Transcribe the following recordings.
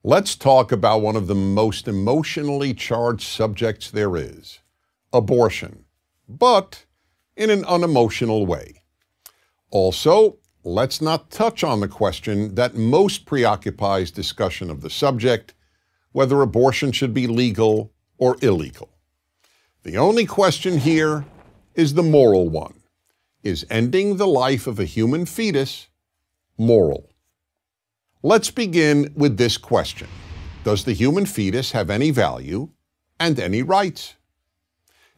Let's talk about one of the most emotionally charged subjects there is, abortion, but in an unemotional way. Also, let's not touch on the question that most preoccupies discussion of the subject, whether abortion should be legal or illegal. The only question here is the moral one. Is ending the life of a human fetus moral? Let's begin with this question. Does the human fetus have any value and any rights?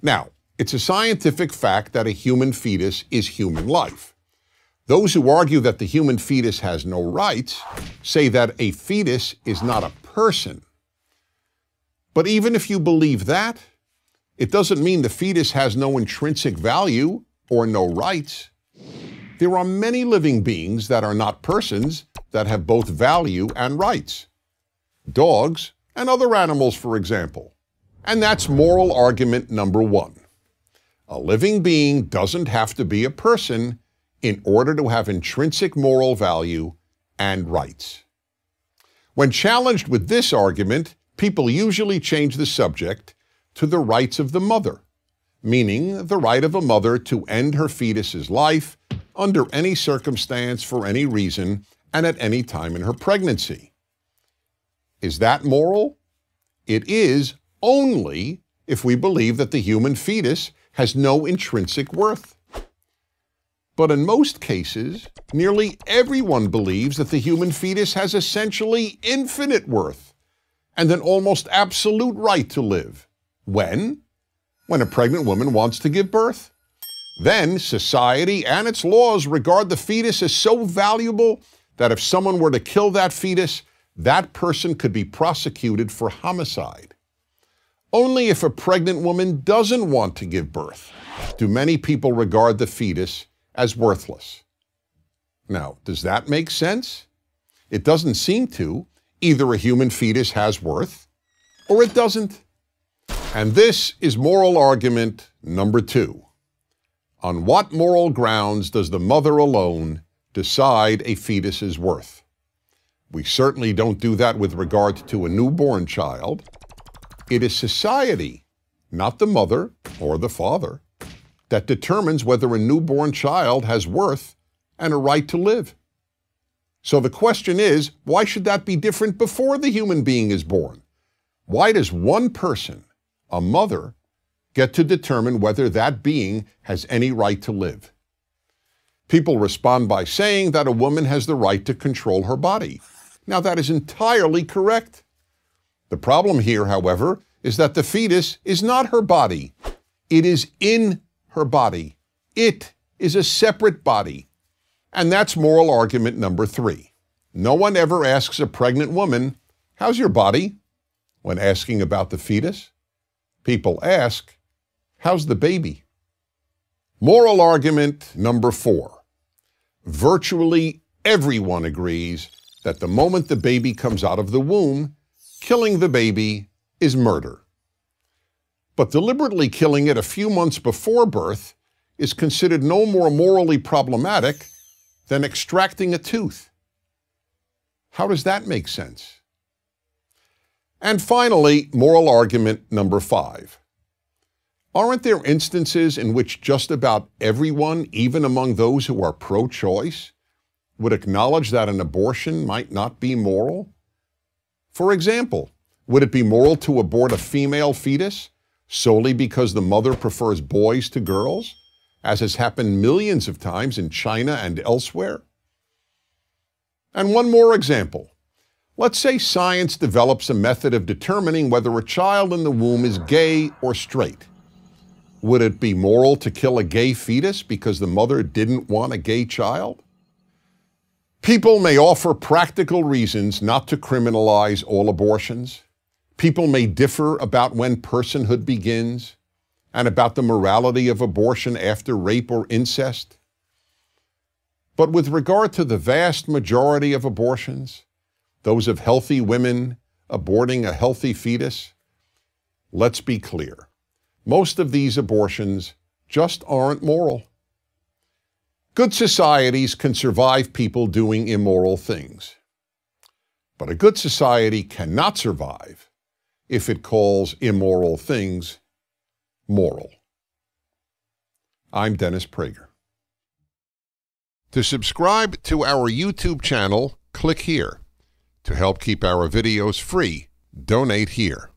Now, it's a scientific fact that a human fetus is human life. Those who argue that the human fetus has no rights say that a fetus is not a person. But even if you believe that, it doesn't mean the fetus has no intrinsic value or no rights. There are many living beings that are not persons that have both value and rights. Dogs and other animals, for example. And that's moral argument number one. A living being doesn't have to be a person in order to have intrinsic moral value and rights. When challenged with this argument, people usually change the subject to the rights of the mother, meaning the right of a mother to end her fetus's life under any circumstance for any reason and at any time in her pregnancy. Is that moral? It is only if we believe that the human fetus has no intrinsic worth. But in most cases, nearly everyone believes that the human fetus has essentially infinite worth and an almost absolute right to live. When? When a pregnant woman wants to give birth. Then society and its laws regard the fetus as so valuable that if someone were to kill that fetus, that person could be prosecuted for homicide. Only if a pregnant woman doesn't want to give birth do many people regard the fetus as worthless. Now, does that make sense? It doesn't seem to. Either a human fetus has worth or it doesn't. And this is moral argument number two. On what moral grounds does the mother alone decide a fetus's worth? We certainly don't do that with regard to a newborn child. It is society, not the mother or the father, that determines whether a newborn child has worth and a right to live. So the question is, why should that be different before the human being is born? Why does one person, a mother, get to determine whether that being has any right to live? People respond by saying that a woman has the right to control her body. Now, that is entirely correct. The problem here, however, is that the fetus is not her body. It is in her body. It is a separate body. And that's moral argument number three. No one ever asks a pregnant woman, "How's your body?" when asking about the fetus. People ask, "How's the baby?" Moral argument number four. Virtually everyone agrees that the moment the baby comes out of the womb, killing the baby is murder. But deliberately killing it a few months before birth is considered no more morally problematic than extracting a tooth. How does that make sense? And finally, moral argument number five. Aren't there instances in which just about everyone, even among those who are pro-choice, would acknowledge that an abortion might not be moral? For example, would it be moral to abort a female fetus solely because the mother prefers boys to girls, as has happened millions of times in China and elsewhere? And one more example. Let's say science develops a method of determining whether a child in the womb is gay or straight. Would it be moral to kill a gay fetus because the mother didn't want a gay child? People may offer practical reasons not to criminalize all abortions. People may differ about when personhood begins and about the morality of abortion after rape or incest. But with regard to the vast majority of abortions, those of healthy women aborting a healthy fetus, let's be clear. Most of these abortions just aren't moral. Good societies can survive people doing immoral things. But a good society cannot survive if it calls immoral things moral. I'm Dennis Prager. To subscribe to our YouTube channel, click here. To help keep our videos free, donate here.